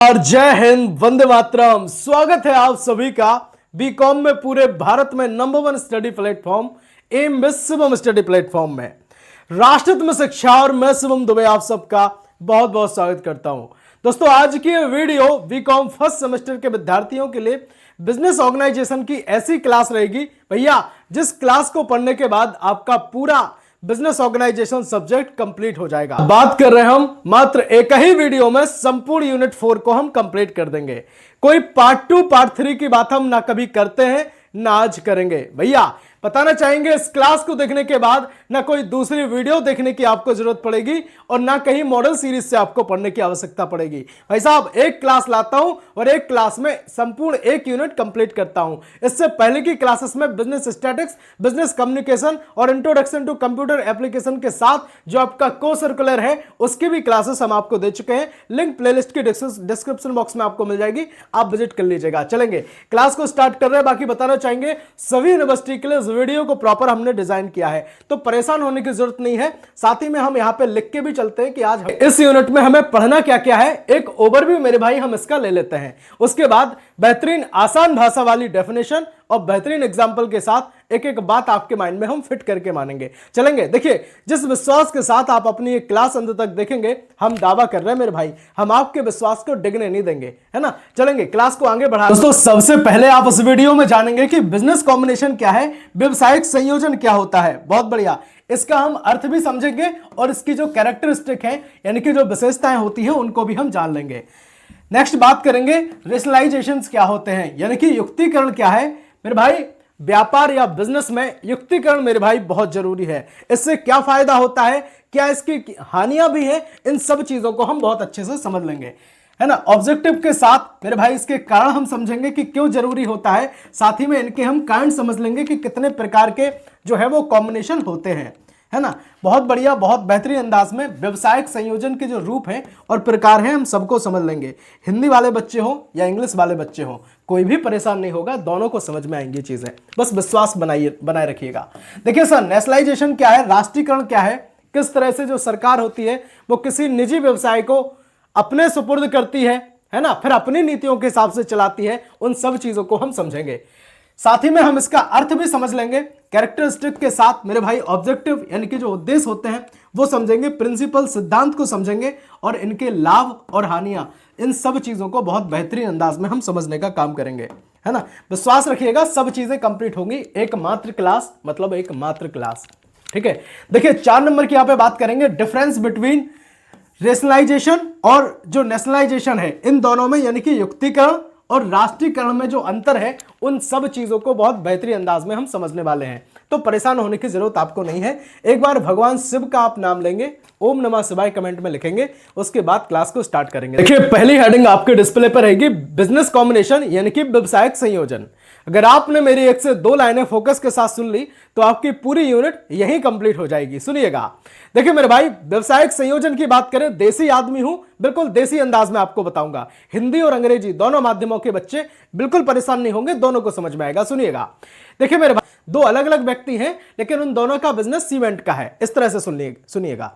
और जय हिंद, वंदे मातरम। स्वागत है आप सभी का बीकॉम में पूरे भारत में नंबर 1 स्टडी प्लेटफॉर्म एम में शिवम स्टडी प्लेटफॉर्म में राष्ट्रहित में शिक्षा और मैं शिवम दुबे आप सबका बहुत बहुत स्वागत करता हूं। दोस्तों, आज की ये वीडियो बीकॉम फर्स्ट सेमेस्टर के विद्यार्थियों के लिए बिजनेस ऑर्गेनाइजेशन की ऐसी क्लास रहेगी भैया, जिस क्लास को पढ़ने के बाद आपका पूरा बिजनेस ऑर्गेनाइजेशन सब्जेक्ट कंप्लीट हो जाएगा। बात कर रहे हैं हम मात्र एक ही वीडियो में संपूर्ण यूनिट 4 को हम कंप्लीट कर देंगे। कोई पार्ट 2 पार्ट 3 की बात हम ना कभी करते हैं ना आज करेंगे। भैया बताना चाहेंगे, इस क्लास को देखने के बाद ना कोई दूसरी वीडियो देखने की आपको जरूरत पड़ेगी और ना कहीं मॉडल सीरीज से आपको पढ़ने की आवश्यकता पड़ेगी। भाई साहब, एक क्लास लाता हूं और एक क्लास में संपूर्ण एक यूनिट कंप्लीट करता हूं। इससे पहले की क्लासेस में बिजनेस स्टैटिक्स, बिजनेस कम्युनिकेशन और इंट्रोडक्शन टू कंप्यूटर एप्लीकेशन के साथ जो आपका को सर्कुलर है उसकी भी क्लासेस हम आपको दे चुके हैं। लिंक प्लेलिस्ट की डिस्क्रिप्शन बॉक्स में आपको मिल जाएगी, आप विजिट कर लीजिएगा। चलेंगे क्लास को स्टार्ट कर रहे हैं। बाकी बताना चाहेंगे, सभी यूनिवर्सिटी के लिए वीडियो को प्रॉपर हमने डिजाइन किया है, तो परेशान होने की जरूरत नहीं है। साथ ही में हम यहां पे लिख के भी चलते हैं कि आज इस यूनिट में हमें पढ़ना क्या क्या है। एक ओवरव्यू मेरे भाई हम इसका ले लेते हैं, उसके बाद बेहतरीन आसान भाषा वाली डेफिनेशन और बेहतरीन एग्जांपल के साथ एक एक बात आपके माइंड में हम फिट करके मानेंगे। चलेंगे, देखिए जिस विश्वास के साथ आप अपनी एक क्लास अंत तक देखेंगे, हम दावा कर रहे हैं मेरे भाई, हम आपके विश्वास को डिगने नहीं देंगे, है ना। चलेंगे क्लास को आगे बढ़ा। दोस्तों, सबसे पहले आप इस वीडियो में जानेंगे कि बिजनेस कॉम्बिनेशन क्या है, व्यवसायिक संयोजन क्या होता है। बहुत बढ़िया, इसका हम अर्थ भी समझेंगे और इसकी जो कैरेक्टरिस्टिक है यानी कि जो विशेषताएं होती हैं उनको भी हम जान लेंगे। नेक्स्ट बात करेंगे रेशनलाइजेशंस क्या होते हैं, यानी कि युक्तिकरण क्या है। मेरे भाई, व्यापार या बिजनेस में युक्तिकरण मेरे भाई बहुत जरूरी है। इससे क्या फायदा होता है, क्या इसकी हानियां भी हैं, इन सब चीजों को हम बहुत अच्छे से समझ लेंगे, है ना। ऑब्जेक्टिव के साथ मेरे भाई इसके कारण हम समझेंगे कि क्यों जरूरी होता है। साथ ही में इनके हम कारण समझ लेंगे कि कितने प्रकार के जो है वो कॉम्बिनेशन होते हैं, है ना। बहुत बढ़िया, बहुत बेहतरीन अंदाज में व्यवसायिक संयोजन के जो रूप हैं और प्रकार हैं हम सबको समझ लेंगे। हिंदी वाले बच्चे हो या इंग्लिश वाले बच्चे हो, कोई भी परेशान नहीं होगा, दोनों को समझ में आएंगी चीजें। बस विश्वास बनाए रखिएगा। देखिए सर, नेशनलाइजेशन क्या है, राष्ट्रीयकरण क्या है, किस तरह से जो सरकार होती है वो किसी निजी व्यवसाय को अपने सुपुर्द करती है ना, फिर अपनी नीतियों के हिसाब से चलाती है, उन सब चीजों को हम समझेंगे। साथ ही में हम इसका अर्थ भी समझ लेंगे। कैरेक्टरिस्टिक के साथ मेरे भाई ऑब्जेक्टिव यानी कि जो उद्देश्य होते हैं वो समझेंगे, प्रिंसिपल सिद्धांत को समझेंगे और इनके लाभ और हानियां, इन सब चीजों को बहुत बेहतरीन अंदाज में हम समझने का काम करेंगे, है ना। विश्वास रखिएगा, सब चीजें कंप्लीट होंगी एकमात्र क्लास, मतलब एकमात्र क्लास, ठीक है। देखिए 4 नंबर की यहां पे बात करेंगे, डिफरेंस बिटवीन रेशनलाइजेशन और जो नेशनलाइजेशन है, इन दोनों में यानी कि युक्तिकरण और राष्ट्रीयकरण में जो अंतर है, उन सब चीजों को बहुत बेहतरीन अंदाज में हम समझने वाले हैं, तो परेशान होने की जरूरत आपको नहीं है। एक बार भगवान शिव का आप नाम लेंगे, ओम नमः शिवाय कमेंट में लिखेंगे, उसके बाद क्लास को स्टार्ट करेंगे। देखिए पहली हेडिंग आपके डिस्प्ले पर रहेगी, बिजनेस कॉम्बिनेशन यानी कि व्यवसायिक संयोजन। अगर आपने मेरी 1 से 2 लाइनें फोकस के साथ सुन ली तो आपकी पूरी यूनिट यहीं कंप्लीट हो जाएगी। सुनिएगा, देखिए मेरे भाई, व्यवसायिक संयोजन की बात करें, देसी आदमी हूं, बिल्कुल देसी अंदाज में आपको बताऊंगा। हिंदी और अंग्रेजी दोनों माध्यमों के बच्चे बिल्कुल परेशान नहीं होंगे, दोनों को समझ में आएगा। सुनिएगा, देखिए मेरे भाई, 2 अलग अलग व्यक्ति हैं लेकिन उन दोनों का बिजनेस सीमेंट का है। इस तरह से सुनिएगा,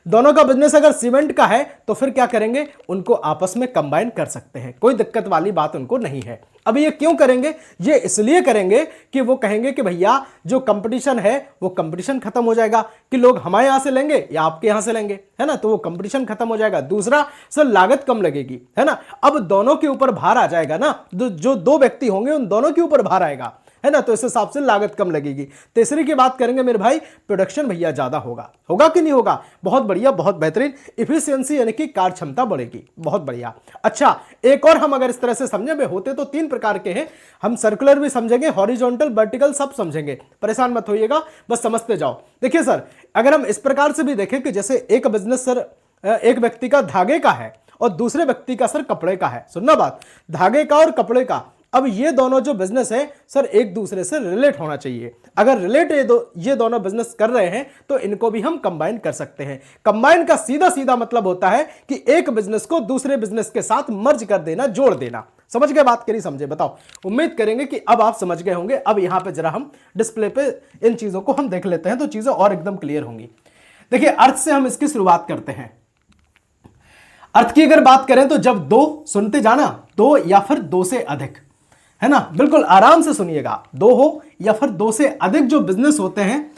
दोनों का बिजनेस अगर सीमेंट का है तो फिर क्या करेंगे, उनको आपस में कंबाइन कर सकते हैं, कोई दिक्कत वाली बात उनको नहीं है। अब ये क्यों करेंगे, ये इसलिए करेंगे कि वो कहेंगे कि भैया जो कंपटीशन है वो कंपटीशन खत्म हो जाएगा, कि लोग हमारे यहां से लेंगे या आपके यहां से लेंगे, है ना, तो वो कंपटीशन खत्म हो जाएगा। दूसरा सर, लागत कम लगेगी, है ना। अब दोनों के ऊपर भार आ जाएगा ना, जो 2 व्यक्ति होंगे उन दोनों के ऊपर भार आएगा, है ना, तो इस हिसाब से लागत कम लगेगी। तीसरी की बात करेंगे मेरे भाई, प्रोडक्शन भैया ज्यादा होगा कि नहीं होगा, बहुत बढ़िया, बहुत बेहतरीन। इफिशियंसी यानी कि कार्य क्षमता बढ़ेगी, बहुत बढ़िया। अच्छा, एक और हम अगर इस तरह से समझे, वे होते तो 3 प्रकार के हैं, हम सर्कुलर भी समझेंगे, हॉरिजॉन्टल, वर्टिकल, सब समझेंगे, परेशान मत होइएगा, बस समझते जाओ। देखिए सर, अगर हम इस प्रकार से भी देखें कि जैसे एक बिजनेस सर एक व्यक्ति का धागे का है और दूसरे व्यक्ति का सर कपड़े का है, सुनना बात, धागे का और कपड़े का। अब ये दोनों जो बिजनेस है सर एक दूसरे से रिलेट होना चाहिए। अगर रिलेट ये दोनों बिजनेस कर रहे हैं तो इनको भी हम कंबाइन कर सकते हैं। कंबाइन का सीधा सीधा मतलब होता है कि एक बिजनेस को दूसरे बिजनेस के साथ मर्ज कर देना, जोड़ देना। समझ गए बात, करी समझे, बताओ। उम्मीद करेंगे कि अब आप समझ गए होंगे। अब यहां पे जरा हम डिस्प्ले पे इन चीजों को हम देख लेते हैं तो चीजें और एकदम क्लियर होंगी। देखिए अर्थ से हम इसकी शुरुआत करते हैं। अर्थ की अगर बात करें तो जब दो, सुनते जाना, दो या फिर दो से अधिक, है ना, बिल्कुल आराम से सुनिएगा, दो हो या फिर दो से अधिक जो बिजनेस होते हैं,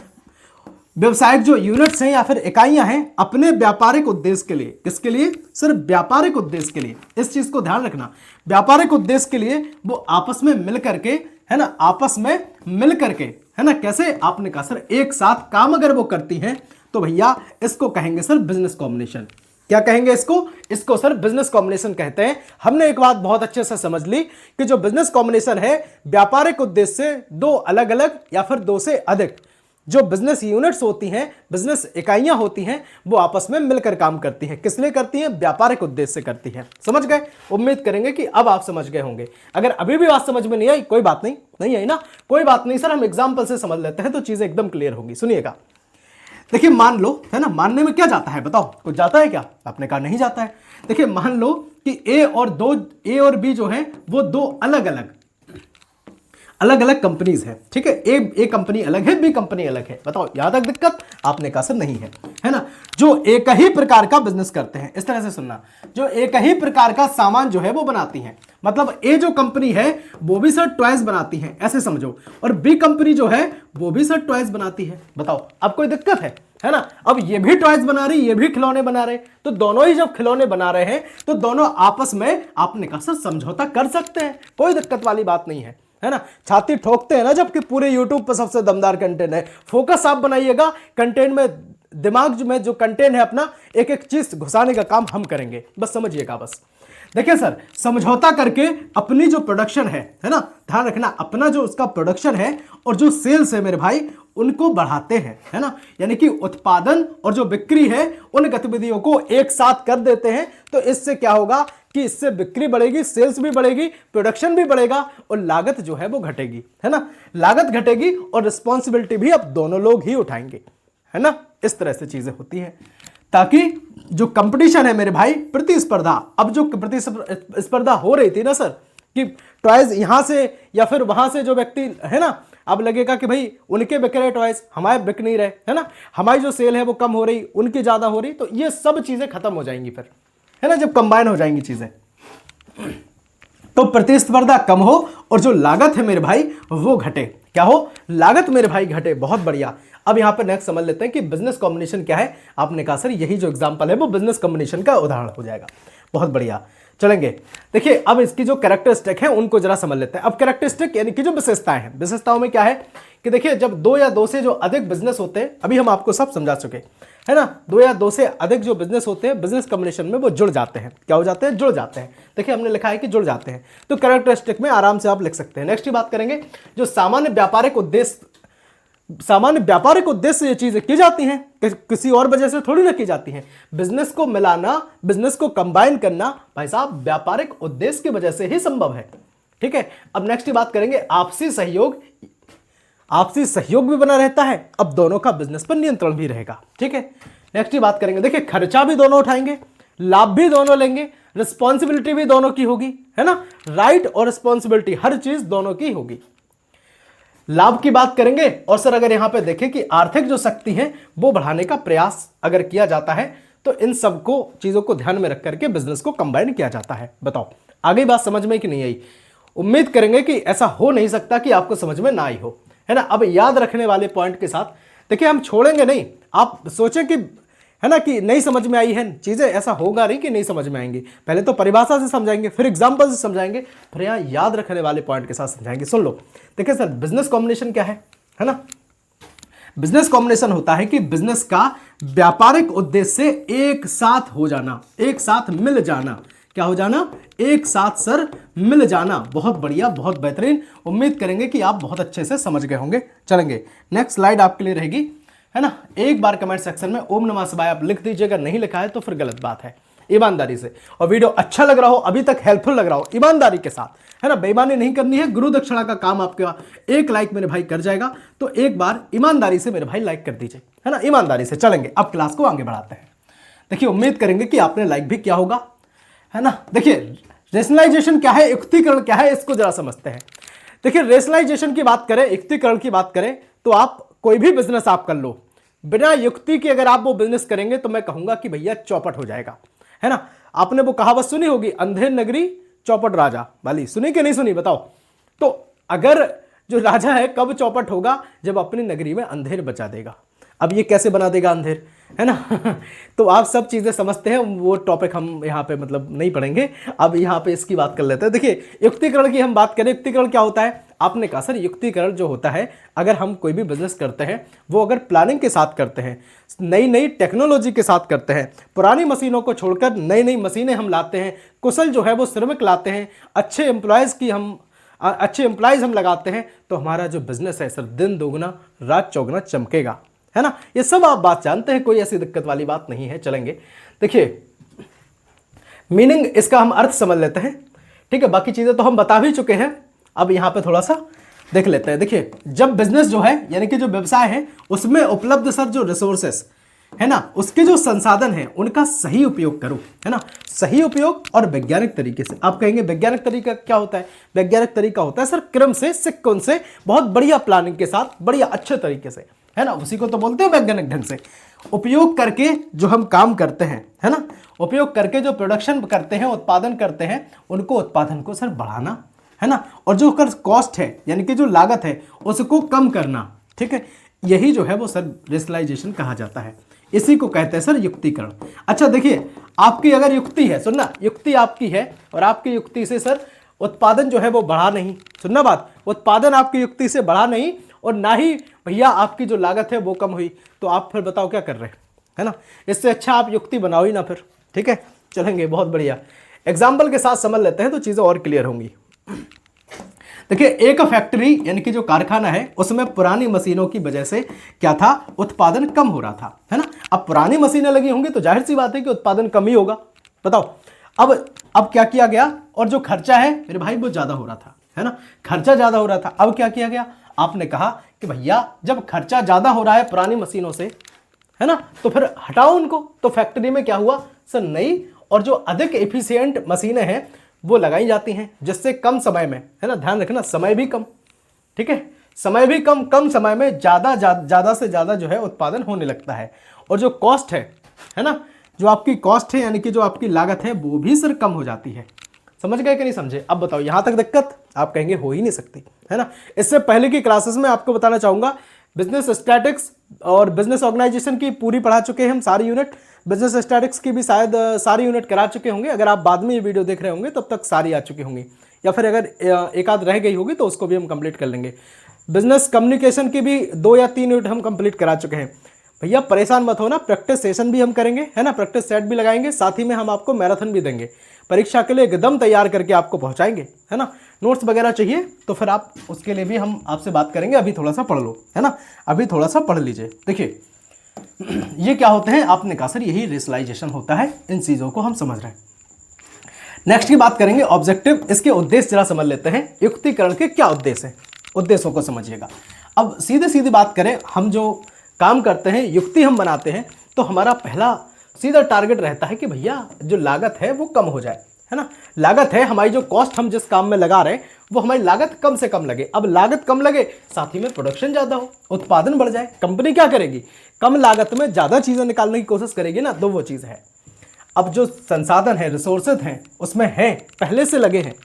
व्यवसायिक जो यूनिट्स हैं या फिर इकाइयां हैं, अपने व्यापारिक उद्देश्य के लिए, किसके लिए, सिर्फ व्यापारिक उद्देश्य के लिए, इस चीज को ध्यान रखना, व्यापारिक उद्देश्य के लिए वो आपस में मिल करके, है ना, आपस में मिल करके, है ना, कैसे, आपने कहा सर एक साथ काम अगर वो करती हैं तो भैया इसको कहेंगे सर बिजनेस कॉम्बिनेशन। क्या कहेंगे इसको सर बिजनेस कॉम्बिनेशन कहते हैं। हमने एक बात बहुत अच्छे से समझ ली कि जो बिजनेस कॉम्बिनेशन है, व्यापारिक उद्देश्य से दो अलग अलग या फिर दो से अधिक जो बिजनेस यूनिट्स होती हैं, बिजनेस इकाइयां होती हैं, वो आपस में मिलकर काम करती हैं। किस लिए करती हैं? व्यापारिक उद्देश्य से करती हैं। समझ गए? उम्मीद करेंगे कि अब आप समझ गए होंगे। अगर अभी भी बात समझ में नहीं आई, कोई बात नहीं आई ना, कोई बात नहीं सर, हम एग्जाम्पल से समझ लेते हैं तो चीजें एकदम क्लियर होगी। सुनिएगा, देखिए मान लो, है ना, मानने में क्या जाता है बताओ, कुछ जाता है क्या? आपने कहा नहीं जाता है। देखिए मान लो कि ए और बी जो है वो दो अलग अलग कंपनीज है, ठीक है, ए कंपनी अलग है, बी कंपनी अलग है। बताओ यहां तक दिक्कत? आपने कहा सर नहीं है ना, जो एक ही प्रकार का बिजनेस करते हैं। इस तरह से सुनना, जो एक ही प्रकार का सामान जो है वो बनाती हैं, मतलब ए जो कंपनी है वो भी सर टॉयज बनाती है, ऐसे समझो, और बी कंपनी जो है वो भी सर टॉयज बनाती है। बताओ अब कोई दिक्कत है ना? अब ये भी टॉयज बना रही, ये भी खिलौने बना रहे, तो दोनों ही जब खिलौने बना रहे हैं तो दोनों आपस में, आपने कहा सर समझौता कर सकते हैं, कोई दिक्कत वाली बात नहीं है ना। छाती ठोकते हैं ना जबकि पूरे यूट्यूब पर सबसे दमदार कंटेंट है। फोकस आप बनाइएगा कंटेंट में, दिमाग में जो कंटेंट है अपना, एक एक चीज घुसाने का काम हम करेंगे, बस समझिएगा। बस देखिए सर, समझौता करके अपनी जो प्रोडक्शन है ना, ध्यान रखना, अपना जो उसका प्रोडक्शन है और जो सेल्स है मेरे भाई, उनको बढ़ाते हैं, है ना, यानी कि उत्पादन और जो बिक्री है उन गतिविधियों को एक साथ कर देते हैं। तो इससे क्या होगा कि इससे बिक्री बढ़ेगी, सेल्स भी बढ़ेगी, प्रोडक्शन भी बढ़ेगा और लागत जो है वो घटेगी, है ना, लागत घटेगी और रिस्पॉन्सिबिलिटी भी अब दोनों लोग ही उठाएंगे, है ना। इस तरह से चीजें होती हैं ताकि जो कंपटीशन है मेरे भाई, प्रतिस्पर्धा, अब जो प्रतिस्पर्धा हो रही थी ना सर कि टॉयज यहां से या फिर वहां से जो व्यक्ति है ना, अब लगेगा कि भाई उनके बिक रहे टॉयज, हमारे बिक नहीं रहे, है ना, हमारी जो सेल है वो कम हो रही, उनकी ज्यादा हो रही, तो ये सब चीजें खत्म हो जाएंगी फिर, है ना, जब कंबाइन हो जाएंगी चीजें तो प्रतिस्पर्धा कम हो और जो लागत है मेरे भाई वो घटे। क्या हो? लागत मेरे भाई घटे। बहुत बढ़िया। अब यहां पर नेक्स्ट समझ लेते हैं कि बिजनेस कॉम्बिनेशन क्या है। आपने कहा सर यही जो एग्जांपल है वो बिजनेस कॉम्बिनेशन का उदाहरण हो जाएगा। बहुत बढ़िया, चलेंगे। देखिए अब इसकी जो कैरेक्टरिस्टिक है उनको जरा समझ लेते हैं। अब कैरेक्टरिस्टिक यानी कि जो विशेषताएं हैं, विशेषताओं में क्या है कि देखिए जब दो या दो से जो अधिक बिजनेस होते हैं, अभी हम आपको सब समझा चुके, है ना, दो या दो से अधिक जो बिजनेस होते हैं बिजनेस कॉम्बिनेशन में वो जुड़ जाते हैं। क्या हो जाते हैं? जुड़ जाते हैं। देखिए हमने लिखा है कि जुड़ जाते हैं, तो कैरेक्टरिस्टिक में आराम से आप लिख सकते हैं। नेक्स्ट की बात करेंगे, जो सामान्य व्यापारिक उद्देश्य से ये चीजें की जाती हैं, किसी और वजह से थोड़ी ना की जाती हैं। बिजनेस को मिलाना, बिजनेस को कंबाइन करना भाई साहब व्यापारिक उद्देश्य की वजह से ही संभव है। ठीक है, अब नेक्स्ट की बात करेंगे, आपसी सहयोग भी बना रहता है, अब दोनों का बिजनेस पर नियंत्रण भी रहेगा। ठीक है, नेक्स्ट की बात करेंगे, देखिए खर्चा भी दोनों उठाएंगे, लाभ भी दोनों लेंगे, रिस्पॉन्सिबिलिटी भी दोनों की होगी, है ना, राइट और रिस्पॉन्सिबिलिटी हर चीज दोनों की होगी। लाभ की बात करेंगे और सर अगर यहां पे देखें कि आर्थिक जो शक्ति है वो बढ़ाने का प्रयास अगर किया जाता है तो इन सबको चीजों को ध्यान में रख करके बिजनेस को कंबाइन किया जाता है। बताओ आगे बात समझ में कि नहीं आई? उम्मीद करेंगे कि ऐसा हो नहीं सकता कि आपको समझ में ना आई हो, है ना। अब याद रखने वाले पॉइंट के साथ देखिए हम छोड़ेंगे नहीं। आप सोचें कि, है ना, कि नहीं समझ में आई है चीजें, ऐसा होगा नहीं कि नहीं समझ में आएंगी। पहले तो परिभाषा से समझाएंगे, फिर एग्जांपल से समझाएंगे, फिर यहाँ याद रखने वाले पॉइंट के साथ समझाएंगे। सुन लो, देखिए सर बिजनेस कॉम्बिनेशन क्या है ना। बिजनेस कॉम्बिनेशन होता है कि बिजनेस का व्यापारिक उद्देश्य से एक साथ हो जाना, एक साथ मिल जाना। क्या हो जाना? एक साथ सर मिल जाना। बहुत बढ़िया, बहुत बेहतरीन। उम्मीद करेंगे कि आप बहुत अच्छे से समझ गए होंगे। चलेंगे, नेक्स्ट स्लाइड आपके लिए रहेगी, है ना। एक बार कमेंट सेक्शन में ओम नमः शिवाय आप लिख दीजिएगा, नहीं लिखा है तो फिर गलत बात है, ईमानदारी से। और वीडियो अच्छा लग रहा हो, अभी तक हेल्पफुल लग रहा हो, ईमानदारी के साथ, है ना, बेईमानी नहीं करनी है। गुरु दक्षिणा का काम आपका एक लाइक मेरे भाई कर जाएगा, तो एक बार ईमानदारी से मेरे भाई लाइक कर दीजिए, है ना, ईमानदारी से। चलेंगे, अब क्लास को आगे बढ़ाते हैं। देखिए उम्मीद करेंगे कि आपने लाइक भी किया होगा, है ना। देखिए रेशनलाइजेशन क्या है, युक्तिकरण क्या है, इसको जरा समझते हैं। देखिए रेशनलाइजेशन की बात करें, युक्तिकरण की बात करें, तो आप कोई भी बिजनेस आप कर लो, बिना युक्ति के अगर आप वो बिजनेस करेंगे तो मैं कहूंगा कि भैया चौपट हो जाएगा, है ना। आपने वो कहावत सुनी होगी, अंधेर नगरी चौपट राजा वाली, सुनी कि नहीं सुनी बताओ। तो अगर जो राजा है कब चौपट होगा, जब अपनी नगरी में अंधेर बचा देगा। अब ये कैसे बना देगा अंधेर, है ना। तो आप सब चीज़ें समझते हैं, वो टॉपिक हम यहाँ पे मतलब नहीं पढ़ेंगे। अब यहाँ पे इसकी बात कर लेते हैं। देखिए युक्तिकरण की हम बात करें, युक्तिकरण क्या होता है। आपने कहा सर युक्तिकरण जो होता है, अगर हम कोई भी बिजनेस करते हैं वो अगर प्लानिंग के साथ करते हैं, नई नई टेक्नोलॉजी के साथ करते हैं, पुरानी मशीनों को छोड़कर नई नई मशीनें हम लाते हैं, कुशल जो है वो श्रमिक लाते हैं, अच्छे एम्प्लॉयज़ हम लगाते हैं, तो हमारा जो बिजनेस है सर दिन दोगुना रात चौगुना चमकेगा, है ना। ये सब आप बात जानते हैं, कोई ऐसी दिक्कत वाली बात नहीं है, चलेंगे। देखिए मीनिंग इसका हम अर्थ समझ लेते हैं, ठीक है। बाकी चीज़ें तो हम बता भी चुके हैं, अब यहाँ पे थोड़ा सा देख लेते हैं। देखिए जब बिजनेस जो है यानी कि जो व्यवसाय है उसमें उपलब्ध सर जो रिसोर्सेस है ना, उसके जो संसाधन हैं उनका सही उपयोग करो, है ना। सही उपयोग और वैज्ञानिक तरीके से। आप कहेंगे वैज्ञानिक तरीका क्या होता है। वैज्ञानिक तरीका होता है सर क्रम से, सिक्वेंस से, बहुत बढ़िया प्लानिंग के साथ, बढ़िया अच्छे तरीके से, है ना। उसी को तो बोलते हैं वैज्ञानिक ढंग से। उपयोग करके जो हम काम करते हैं, है ना, उपयोग करके जो प्रोडक्शन करते हैं, उत्पादन करते हैं, उनको उत्पादन को सर बढ़ाना, है ना। और जो कॉस्ट है यानी कि जो लागत है उसको कम करना, ठीक है। यही जो है वो सर रेशनलाइजेशन कहा जाता है। इसी को कहते हैं सर युक्तिकरण। अच्छा देखिए आपकी अगर युक्ति है, सुनना, युक्ति आपकी है और आपकी युक्ति से सर उत्पादन जो है वो बढ़ा नहीं, सुनना बात, उत्पादन आपकी युक्ति से बढ़ा नहीं और ना ही भैया आपकी जो लागत है वो कम हुई, तो आप फिर बताओ क्या कर रहे हैं, है ना। इससे अच्छा आप युक्ति बनाओ ही ना फिर, ठीक है। चलेंगे, बहुत बढ़िया। एग्जाम्पल के साथ समझ लेते हैं तो चीज़ें और क्लियर होंगी। देखिए एक फैक्ट्री यानी कि जो कारखाना है उसमें पुरानी मशीनों की वजह से क्या था, उत्पादन कम हो रहा था, है ना। अब पुरानी मशीनें लगी होंगी तो जाहिर सी बात है कि उत्पादन कम ही होगा, बताओ। अब क्या किया गया, और जो खर्चा है मेरे भाई वो ज़्यादा हो रहा था, है ना, खर्चा ज़्यादा हो रहा था। अब क्या किया गया, आपने कहा कि भैया जब खर्चा ज़्यादा हो रहा है पुरानी मशीनों से, है ना, तो फिर हटाओ उनको। तो फैक्ट्री में क्या हुआ सर, नई और जो अधिक एफिशिएंट मशीनें हैं वो लगाई जाती हैं, जिससे कम समय में, है ना, ध्यान रखना समय भी कम, ठीक है, समय भी कम, कम समय में ज़्यादा से ज़्यादा जो है उत्पादन होने लगता है। और जो कॉस्ट है ना, जो आपकी कॉस्ट है यानी कि जो आपकी लागत है वो भी सर कम हो जाती है। समझ गए कि नहीं समझे। अब बताओ यहाँ तक दिक्कत आप कहेंगे हो ही नहीं सकती, है ना। इससे पहले की क्लासेस में आपको बताना चाहूँगा, बिजनेस स्टैटिक्स और बिजनेस ऑर्गेनाइजेशन की पूरी पढ़ा चुके हैं हम सारी यूनिट। बिजनेस स्टैटिक्स की भी शायद सारी यूनिट करा चुके होंगे, अगर आप बाद में ये वीडियो देख रहे होंगे तब तक सारी आ चुकी होंगी, या फिर अगर एक आध रह गई होगी तो उसको भी हम कंप्लीट कर लेंगे। बिजनेस कम्युनिकेशन की भी 2 या 3 यूनिट हम कंप्लीट करा चुके हैं। भैया परेशान मत हो ना, प्रैक्टिस सेशन भी हम करेंगे, है ना, प्रैक्टिस सेट भी लगाएंगे, साथ ही में हम आपको मैराथन भी देंगे, परीक्षा के लिए एकदम तैयार करके आपको पहुंचाएंगे, है ना। नोट्स वगैरह चाहिए तो फिर आप उसके लिए भी हम आपसे बात करेंगे। अभी थोड़ा सा पढ़ लो, है ना, अभी थोड़ा सा पढ़ लीजिए। देखिए ये क्या होते हैं, आपने कहा सर यही रेशनलाइजेशन होता है, इन चीज़ों को हम समझ रहे हैं। नेक्स्ट की बात करेंगे ऑब्जेक्टिव, इसके उद्देश्य जरा समझ लेते हैं। युक्तिकरण के क्या उद्देश्य हैं, उद्देश्यों को समझिएगा। अब सीधे सीधी बात करें, हम जो काम करते हैं, युक्ति हम बनाते हैं, तो हमारा पहला सीधा टारगेट रहता है कि भैया जो लागत है वो कम हो जाए, है ना। लागत है हमारी, जो कॉस्ट हम जिस काम में लगा रहे हैं वो हमारी लागत कम से कम लगे। अब लागत कम लगे, साथ ही में प्रोडक्शन ज़्यादा हो, उत्पादन बढ़ जाए। कंपनी क्या करेगी, कम लागत में ज़्यादा चीज़ें निकालने की कोशिश करेगी ना, तो वो चीज़ है। अब जो संसाधन है, रिसोर्सेज हैं, उसमें हैं, पहले से लगे हैं,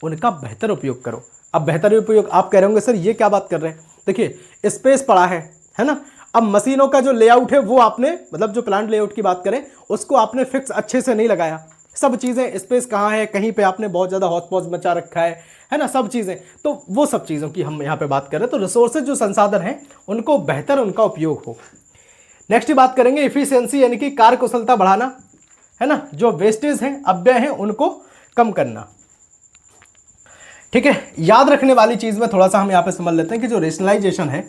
उनका बेहतर उपयोग करो। अब बेहतर उपयोग आप कह रहे होंगे सर ये क्या बात कर रहे हैं। देखिए स्पेस पड़ा है ना। अब मशीनों का जो लेआउट है वो आपने, मतलब जो प्लांट लेआउट की बात करें, उसको आपने फिक्स अच्छे से नहीं लगाया। सब चीज़ें, स्पेस कहाँ है, कहीं पे आपने बहुत ज़्यादा हौच पौच मचा रखा है ना, सब चीज़ें। तो वो सब चीज़ों की हम यहाँ पे बात कर रहे हैं। तो रिसोर्सेज जो संसाधन हैं उनको बेहतर उनका उपयोग हो। नेक्स्ट बात करेंगे एफिशिएंसी यानी कि कार्यकुशलता बढ़ाना, है ना। जो वेस्टेज हैं, अपव्यय हैं, उनको कम करना, ठीक है। याद रखने वाली चीज़ में थोड़ा सा हम यहाँ पे समझ लेते हैं कि जो रेशनलाइजेशन है,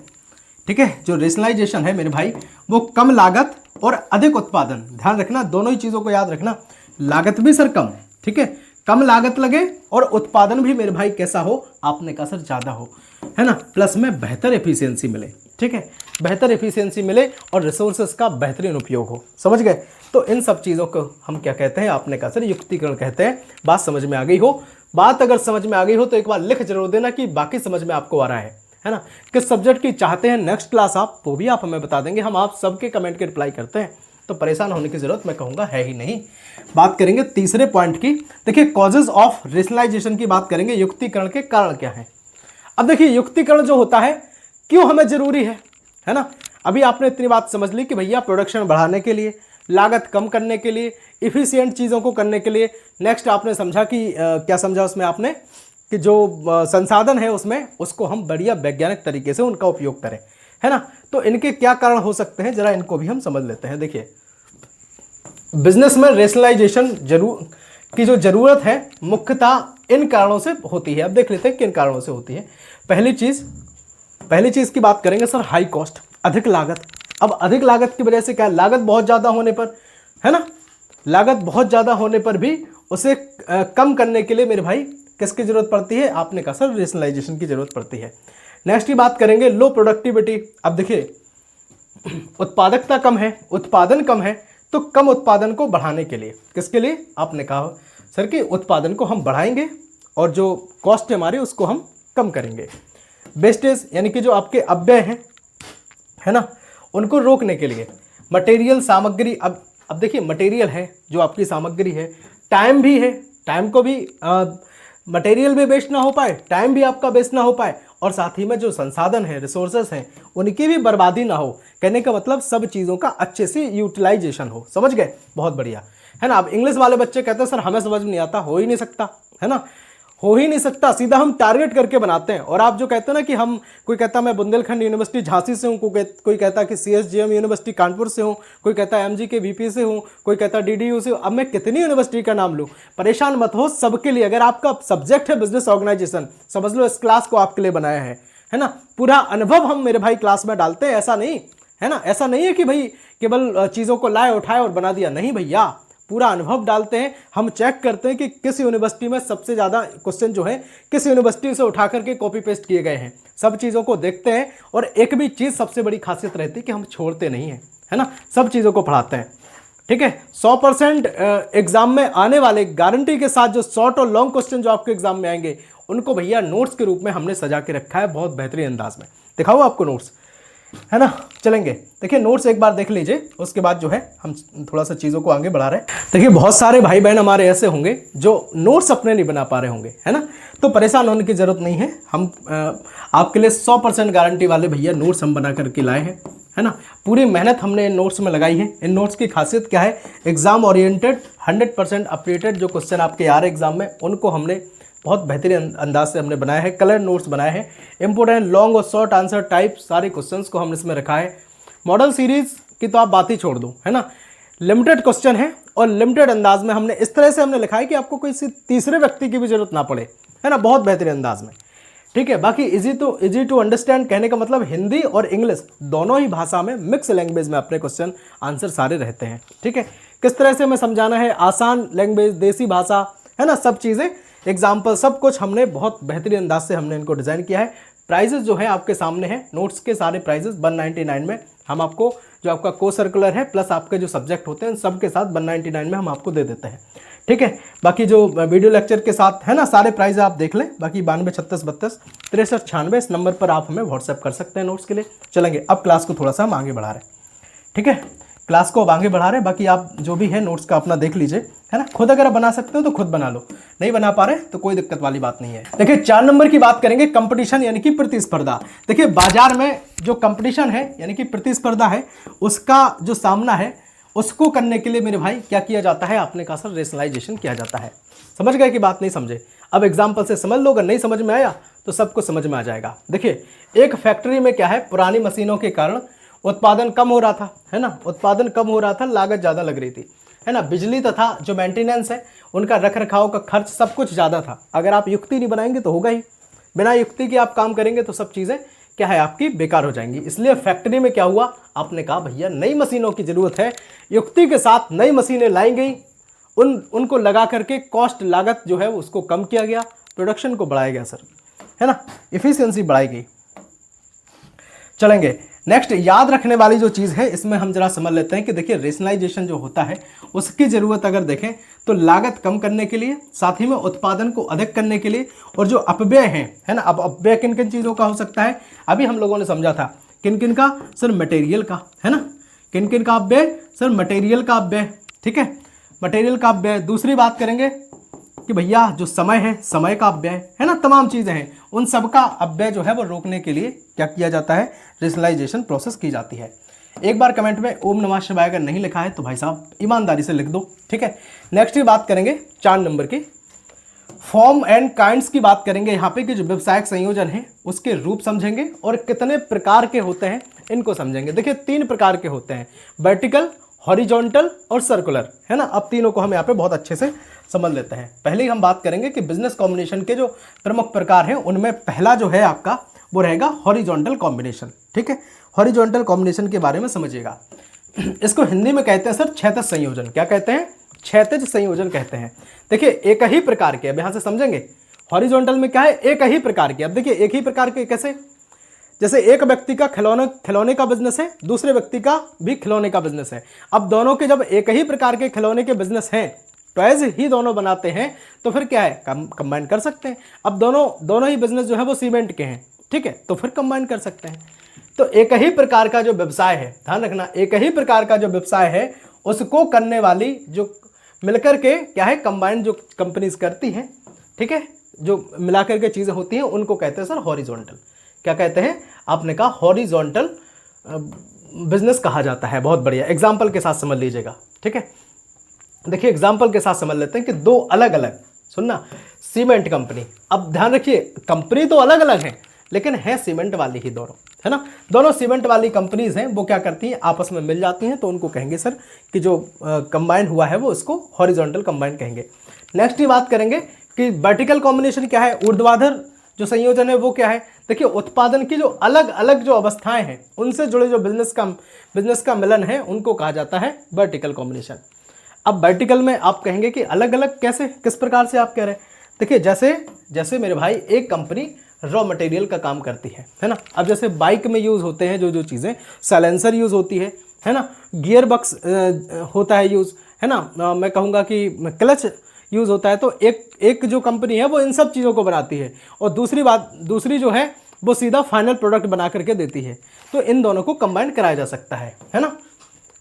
ठीक है, जो रेशनलाइजेशन है मेरे भाई, वो कम लागत और अधिक उत्पादन, ध्यान रखना, दोनों ही चीज़ों को याद रखना। लागत भी सर कम, ठीक है, कम लागत लगे और उत्पादन भी मेरे भाई कैसा हो, आपने कहा सर ज़्यादा हो, है ना, प्लस में बेहतर एफिशिएंसी मिले, ठीक है, बेहतर एफिशिएंसी मिले और रिसोर्सेज का बेहतरीन उपयोग हो। समझ गए। तो इन सब चीज़ों को हम क्या कहते हैं, आपने कहा सर युक्तिकरण कहते हैं। बात समझ में आ गई हो, बात अगर समझ में आ गई हो तो एक बार लिख जरूर देना कि बाकी समझ में आपको आ रहा है ना। किस सब्जेक्ट की चाहते हैं नेक्स्ट क्लास आप, वो भी आप हमें बता देंगे, हम आप सबके कमेंट के रिप्लाई करते हैं, तो परेशान होने की जरूरत मैं कहूँगा है ही नहीं। बात करेंगे तीसरे पॉइंट की। देखिए कॉजेज ऑफ रेशनलाइजेशन की बात करेंगे, युक्तिकरण के कारण क्या है। अब देखिए युक्तिकरण जो होता है क्यों हमें जरूरी है ना। अभी आपने इतनी बात समझ ली कि भैया प्रोडक्शन बढ़ाने के लिए, लागत कम करने के लिए, इफिशियंट चीज़ों को करने के लिए। नेक्स्ट आपने समझा कि क्या समझा उसमें आपने कि जो संसाधन है उसमें उसको हम बढ़िया वैज्ञानिक तरीके से उनका उपयोग करें, है ना। तो इनके क्या कारण हो सकते हैं जरा इनको भी हम समझ लेते हैं। देखिए बिजनेस में रेशनलाइजेशन की जो जरूरत है मुख्यतः इन कारणों से होती है। अब देख लेते हैं किन कारणों से होती है। पहली चीज की बात करेंगे सर, हाई कॉस्ट, अधिक लागत। अब अधिक लागत की वजह से क्या, लागत बहुत ज़्यादा होने पर, है ना, लागत बहुत ज़्यादा होने पर भी उसे कम करने के लिए मेरे भाई किसकी जरूरत पड़ती है, आपने कहा सर रेशनलाइजेशन की जरूरत पड़ती है। नेक्स्ट की बात करेंगे लो प्रोडक्टिविटी। अब देखिए उत्पादकता कम है, उत्पादन कम है, तो कम उत्पादन को बढ़ाने के लिए, किसके लिए, आपने कहा सर कि उत्पादन को हम बढ़ाएंगे और जो कॉस्ट है हमारी उसको हम कम करेंगे। वेस्टेज यानी कि जो आपके अपव्यय हैं, है ना, उनको रोकने के लिए मटेरियल सामग्री। अब देखिए मटेरियल है जो आपकी सामग्री है, टाइम भी है, टाइम को भी मटेरियल भी वेस्ट ना हो पाए, टाइम भी आपका वेस्ट ना हो पाए, और साथ ही में जो संसाधन है, रिसोर्सेस हैं, उनकी भी बर्बादी ना हो। कहने का मतलब सब चीज़ों का अच्छे से यूटिलाइजेशन हो। समझ गए, बहुत बढ़िया, है ना। अब इंग्लिश वाले बच्चे कहते हैं सर हमें समझ में नहीं आता, हो ही नहीं सकता, है ना, हो ही नहीं सकता, सीधा हम टारगेट करके बनाते हैं। और आप जो कहते हैं ना कि हम, कोई कहता मैं बुंदेलखंड यूनिवर्सिटी झांसी से हूँ, कोई कहता कि CSGM यूनिवर्सिटी कानपुर से हूँ, कोई कहता MG के VP से हूँ, कोई कहता DDU से हूँ। अब मैं कितनी यूनिवर्सिटी का नाम लूँ, परेशान मत हो, सबके लिए। अगर आपका सब्जेक्ट है बिजनेस ऑर्गेनाइजेशन, समझ लो इस क्लास को आपके लिए बनाया है ना। पूरा अनुभव हम मेरे भाई क्लास में डालते हैं, ऐसा नहीं है ना, ऐसा नहीं है कि भाई केवल चीज़ों को लाए उठाए और बना दिया, नहीं भैया, पूरा अनुभव डालते हैं। हम चेक करते हैं कि किस यूनिवर्सिटी में सबसे ज़्यादा क्वेश्चन जो है किस यूनिवर्सिटी से उठा करके कॉपी पेस्ट किए गए हैं, सब चीज़ों को देखते हैं। और एक भी चीज़ सबसे बड़ी खासियत रहती है कि हम छोड़ते नहीं हैं, है ना, सब चीज़ों को पढ़ाते हैं। ठीक है, 100% एग्जाम में आने वाले गारंटी के साथ जो शॉर्ट और लॉन्ग क्वेश्चन जो आपके एग्जाम में आएंगे उनको भैया नोट्स के रूप में हमने सजा के रखा है बहुत बेहतरीन अंदाज में। दिखाओ आपको नोट्स, है ना। चलेंगे, देखिए नोट्स एक बार देख लीजिए, उसके बाद जो है हम थोड़ा सा चीज़ों को आगे बढ़ा रहे हैं। देखिए बहुत सारे भाई बहन हमारे ऐसे होंगे जो नोट्स अपने नहीं बना पा रहे होंगे, है ना, तो परेशान होने की ज़रूरत नहीं है। हम आपके लिए 100% गारंटी वाले भैया नोट्स हम बना करके लाए हैं, है ना। पूरी मेहनत हमने इन नोट्स में लगाई है। इन नोट्स की खासियत क्या है, एग्जाम ओरिएंटेड 100% अपडेटेड जो क्वेश्चन आपके आ रहे एग्जाम में उनको हमने बहुत बेहतरीन अंदाज से हमने बनाया है। कलर नोट्स बनाए हैं, इंपोर्टेंट लॉन्ग और शॉर्ट आंसर टाइप सारे क्वेश्चंस को हमने इसमें रखा है। मॉडल सीरीज की तो आप बात ही छोड़ दो, है ना, लिमिटेड क्वेश्चन है और लिमिटेड अंदाज में हमने इस तरह से हमने लिखा है कि आपको किसी तीसरे व्यक्ति की भी जरूरत ना पड़े, है ना, बहुत बेहतरीन अंदाज में। ठीक है, बाकी इजी टू अंडरस्टैंड कहने का मतलब हिंदी और इंग्लिश दोनों ही भाषा में मिक्स लैंग्वेज में अपने क्वेश्चन आंसर सारे रहते हैं। ठीक है, किस तरह से हमें समझाना है, आसान लैंग्वेज, देसी भाषा, है ना, सब चीज़ें, एग्जाम्पल, सब कुछ हमने बहुत बेहतरीन अंदाज से हमने इनको डिज़ाइन किया है। प्राइजेस जो है आपके सामने है, नोट्स के सारे प्राइजेस 199 में हम आपको, जो आपका को सर्कुलर है प्लस आपके जो सब्जेक्ट होते हैं सब के साथ 199 में हम आपको दे देते हैं। ठीक है, बाकी जो वीडियो लेक्चर के साथ, है ना, सारे प्राइस आप देख लें। बाकी 92 36 32 63 96 इस नंबर पर आप हमें व्हाट्सएप कर सकते हैं नोट्स के लिए। चलेंगे अब क्लास को थोड़ा सा हम आगे बढ़ा रहे हैं। ठीक है, क्लास को अब आगे बढ़ा रहे हैं। बाकी आप जो भी है नोट्स का अपना देख लीजिए, है ना, खुद अगर आप बना सकते हो तो खुद बना लो, नहीं बना पा रहे तो कोई दिक्कत वाली बात नहीं है। देखिए 4 नंबर की बात करेंगे, कंपटीशन यानी कि प्रतिस्पर्धा। देखिए बाजार में जो कंपटीशन है यानी कि प्रतिस्पर्धा है उसका जो सामना है उसको करने के लिए मेरे भाई क्या किया जाता है, आपने कहा सर रेशनलाइजेशन किया जाता है। समझ गए कि बात, नहीं समझे? अब एग्जाम्पल से समझ लो, अगर नहीं समझ में आया तो सबको समझ में आ जाएगा। देखिए एक फैक्ट्री में क्या है, पुरानी मशीनों के कारण उत्पादन कम हो रहा था, है ना, उत्पादन कम हो रहा था, लागत ज़्यादा लग रही थी, है ना, बिजली तथा जो मेंटेनेंस है उनका रख रखाव का खर्च सब कुछ ज़्यादा था। अगर आप युक्ति नहीं बनाएंगे तो होगा ही, बिना युक्ति के आप काम करेंगे तो सब चीज़ें क्या है आपकी बेकार हो जाएंगी। इसलिए फैक्ट्री में क्या हुआ, आपने कहा भैया नई मशीनों की ज़रूरत है, युक्ति के साथ नई मशीनें लाई गई, उनको लगा करके कॉस्ट लागत जो है उसको कम किया गया, प्रोडक्शन को बढ़ाया गया सर, है ना, इफिशियंसी बढ़ाई गई। चलेंगे नेक्स्ट, याद रखने वाली जो चीज़ है इसमें हम जरा समझ लेते हैं कि देखिए रेशनलाइजेशन जो होता है उसकी ज़रूरत अगर देखें तो लागत कम करने के लिए, साथ ही में उत्पादन को अधिक करने के लिए, और जो अपव्यय हैं, है ना, अब अपव्यय किन किन चीज़ों का हो सकता है, अभी हम लोगों ने समझा था, किन किन का सर, मटेरियल का, है ना, किन किन का अपव्यय सर? मटेरियल का अपव्यय, ठीक है, मटेरियल का अपव्यय। दूसरी बात करेंगे कि भैया जो समय है, समय का अपव्यय है ना, तमाम चीज़ें हैं, उन सब का अपव्यय जो है वो रोकने के लिए क्या किया जाता है? रेशनलाइजेशन प्रोसेस की जाती है। एक बार कमेंट में ओम नमः शिवाय अगर नहीं लिखा है तो भाई साहब ईमानदारी से लिख दो, ठीक है। नेक्स्ट की बात करेंगे 4 नंबर की, फॉर्म एंड काइंड्स की बात करेंगे यहाँ पे कि जो व्यवसायिक संयोजन है उसके रूप समझेंगे और कितने प्रकार के होते हैं इनको समझेंगे। देखिए 3 प्रकार के होते हैं, वर्टिकल, हॉरिजॉन्टल और सर्कुलर, है ना। अब तीनों को हम यहाँ पे बहुत अच्छे से समझ लेते हैं। पहले ही हम बात करेंगे कि बिजनेस कॉम्बिनेशन के जो प्रमुख प्रकार हैं उनमें पहला जो है आपका वो रहेगा हॉरिजॉन्टल कॉम्बिनेशन, ठीक है। हॉरिजॉन्टल कॉम्बिनेशन के बारे में समझिएगा। इसको हिंदी में कहते हैं सर क्षैतिज संयोजन। क्या कहते हैं? क्षैतिज संयोजन कहते हैं। देखिए एक ही प्रकार के, अब यहां से समझेंगे हॉरिजॉन्टल में क्या है, एक ही प्रकार के। अब देखिए एक ही प्रकार के कैसे? जैसे एक व्यक्ति का खिलौने का बिजनेस है, दूसरे व्यक्ति का भी खिलौने का बिजनेस है। अब दोनों के जब एक ही प्रकार के खिलौने के बिजनेस हैं, टॉयज ही दोनों बनाते हैं, तो फिर क्या है? कंबाइन कर सकते हैं। अब दोनों ही बिजनेस जो है वो सीमेंट के हैं, ठीक है, तो फिर कंबाइन कर सकते हैं। तो एक ही प्रकार का जो व्यवसाय है, ध्यान रखना, एक ही प्रकार का जो व्यवसाय है उसको करने वाली जो मिलकर के क्या है कंबाइंड जो कंपनीज करती हैं, ठीक है, जो मिलाकर के चीज़ें होती हैं उनको कहते हैं सर हॉरिजॉन्टल। क्या कहते हैं? आपने कहा हॉरिजॉन्टल बिजनेस कहा जाता है। बहुत बढ़िया, एग्जाम्पल के साथ समझ लीजिएगा, ठीक है। देखिए एग्जाम्पल के साथ समझ लेते हैं कि 2 अलग अलग, सुनना, सीमेंट कंपनी, अब ध्यान रखिए कंपनी तो अलग अलग है लेकिन है सीमेंट वाली ही दोनों, है ना। दोनों सीमेंट वाली कंपनीज हैं, वो क्या करती हैं? आपस में मिल जाती हैं, तो उनको कहेंगे सर कि जो कंबाइन हुआ है वो उसको हॉरिजॉन्टल कंबाइन कहेंगे। नेक्स्ट ही बात करेंगे कि वर्टिकल कॉम्बिनेशन क्या है, ऊर्ध्वाधर जो संयोजन है वो क्या है? देखिए उत्पादन की जो अलग अलग जो अवस्थाएं हैं उनसे जुड़े जो बिजनेस का मिलन है उनको कहा जाता है वर्टिकल कॉम्बिनेशन। अब वर्टिकल में आप कहेंगे कि अलग अलग कैसे, किस प्रकार से आप कह रहे हैं? देखिए जैसे मेरे भाई एक कंपनी रॉ मटेरियल का काम करती है ना। अब जैसे बाइक में यूज़ होते हैं जो चीज़ें, साइलेंसर यूज़ होती है ना, गियर बक्स होता है यूज़, है ना, मैं कहूँगा कि क्लच यूज़ होता है। तो एक जो कंपनी है वो इन सब चीज़ों को बनाती है और दूसरी जो है वो सीधा फाइनल प्रोडक्ट बना करके देती है। तो इन दोनों को कंबाइन कराया जा सकता है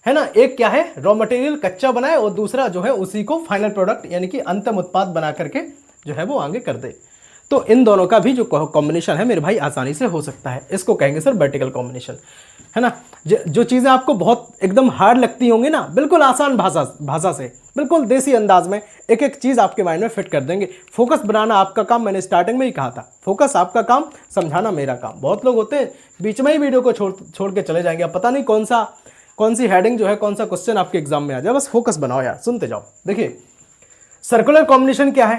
ना। एक क्या है, रॉ मटेरियल कच्चा बनाए और दूसरा जो है उसी को फाइनल प्रोडक्ट यानी कि अंतिम उत्पाद बना करके जो है वो आगे कर दे। तो इन दोनों का भी जो कॉम्बिनेशन है मेरे भाई आसानी से हो सकता है, इसको कहेंगे सर वर्टिकल कॉम्बिनेशन, है ना। जो चीज़ें आपको बहुत एकदम हार्ड लगती होंगी ना, बिल्कुल आसान भाषा से, बिल्कुल देसी अंदाज में एक एक चीज़ आपके माइंड में फिट कर देंगे। फोकस बनाना आपका काम, मैंने स्टार्टिंग में ही कहा था, फोकस आपका काम, समझाना मेरा काम। बहुत लोग होते हैं बीच में ही वीडियो को छोड़ के चले जाएंगे, अब पता नहीं कौन सी हेडिंग जो है, कौन सा क्वेश्चन आपके एग्जाम में आ जाए, बस फोकस बनाओ यार, सुनते जाओ। देखिए सर्कुलर कॉम्बिनेशन क्या है?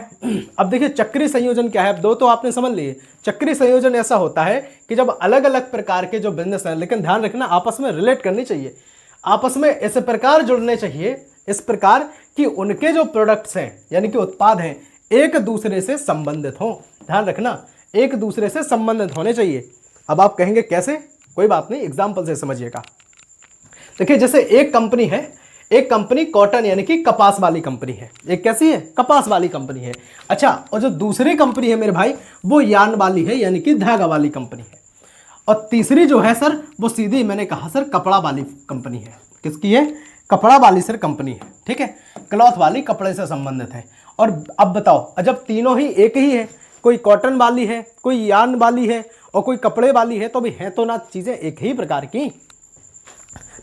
अब देखिए चक्रीय संयोजन क्या है? अब 2 तो आपने समझ लिए। चक्रीय संयोजन ऐसा होता है कि जब अलग अलग प्रकार के जो बिजनेस हैं, लेकिन ध्यान रखना आपस में रिलेट करनी चाहिए, आपस में इस प्रकार जुड़ने चाहिए, इस प्रकार कि उनके जो प्रोडक्ट्स हैं यानी कि उत्पाद हैं एक दूसरे से संबंधित हों। ध्यान रखना एक दूसरे से संबंधित होने चाहिए। अब आप कहेंगे कैसे? कोई बात नहीं, एग्जाम्पल से समझिएगा। देखिए जैसे एक कंपनी कॉटन यानी कि कपास वाली कंपनी है, एक कैसी है? कपास वाली कंपनी है। अच्छा, और जो दूसरी कंपनी है मेरे भाई वो यार्न वाली है यानी कि धागा वाली कंपनी है। और तीसरी जो है सर वो सीधी मैंने कहा सर कपड़ा वाली कंपनी है। किसकी है? कपड़ा वाली सर कंपनी है, ठीक है, क्लॉथ वाली, कपड़े से संबंधित है। और अब बताओ जब तीनों ही एक ही है, कोई कॉटन वाली है, कोई यार्न वाली है और कोई कपड़े वाली है, तो भी है तो ना चीज़ें एक ही प्रकार की,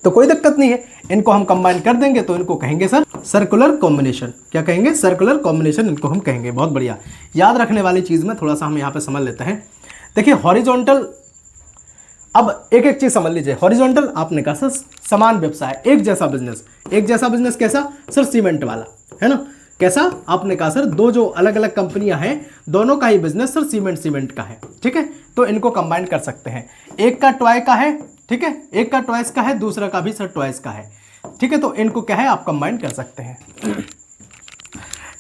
तो कोई दिक्कत नहीं है, इनको हम कंबाइन कर देंगे तो इनको कहेंगे सर सर्कुलर कॉम्बिनेशन। क्या कहेंगे? सर्कुलर कॉम्बिनेशन इनको हम कहेंगे। बहुत बढ़िया, याद रखने वाली चीज़ में थोड़ा सा हम यहाँ पे समझ लेते हैं। देखिए हॉरिजॉन्टल, अब एक एक चीज़ समझ लीजिए। हॉरिजॉन्टल आपने कहा सर समान व्यवसाय, एक जैसा बिजनेस कैसा सर? सीमेंट वाला, है ना। कैसा? आपने कहा सर 2 जो अलग अलग कंपनियां हैं दोनों का ही बिजनेस सर सीमेंट का है, ठीक है, तो इनको कंबाइन कर सकते हैं। एक का टॉय का है, ठीक है, एक का टॉयज का है, दूसरा का भी सर टॉयज का है, ठीक है, तो इनको क्या है आप कंबाइन कर सकते हैं।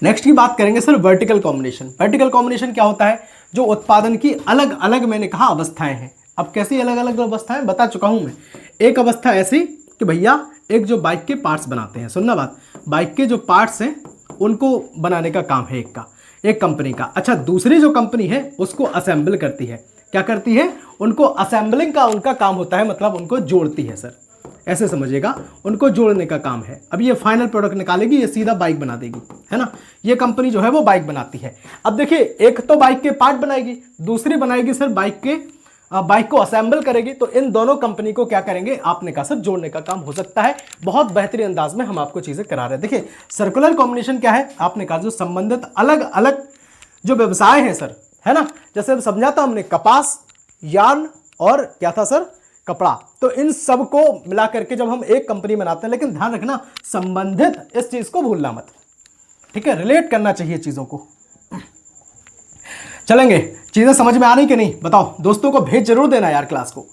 नेक्स्ट की बात करेंगे sir vertical combination. Vertical combination क्या होता है? जो उत्पादन की अलग अलग मैंने कहा अवस्थाएं हैं। अब कैसी अलग अलग अवस्थाएं बता चुका हूं मैं। एक अवस्था ऐसी कि भैया एक जो बाइक के पार्ट्स बनाते हैं, सुनना बात, बाइक के जो पार्ट्स हैं उनको बनाने का काम है एक कंपनी का। अच्छा, दूसरी जो कंपनी है उसको असेंबल करती है। क्या करती है? उनको असेंबलिंग का उनका काम होता है, मतलब उनको जोड़ती है सर। ऐसे समझिएगा, उनको जोड़ने का काम है। अब ये फाइनल प्रोडक्ट निकालेगी, ये सीधा बाइक बना देगी, है ना। ये कंपनी जो है वो बाइक बनाती है। अब देखिए, एक तो बाइक के पार्ट बनाएगी, दूसरी बनाएगी सर बाइक को असेंबल करेगी। तो इन दोनों कंपनी को क्या करेंगे, आपने कहा सर जोड़ने का काम हो सकता है। बहुत बेहतरीन अंदाज में हम आपको चीजें करा रहे हैं। देखिए सर्कुलर कॉम्बिनेशन क्या है, आपने कहा जो संबंधित अलग अलग जो व्यवसाय हैं सर, है ना। जैसे समझा था हमने, कपास, यार्न और क्या था सर, कपड़ा। तो इन सब को मिला करके जब हम एक कंपनी बनाते हैं, लेकिन ध्यान रखना संबंधित, इस चीज को भूलना मत, ठीक है। रिलेट करना चाहिए चीजों को। चलेंगे, चीजें समझ में आ रही कि नहीं बताओ। दोस्तों को भेज जरूर देना यार क्लास को,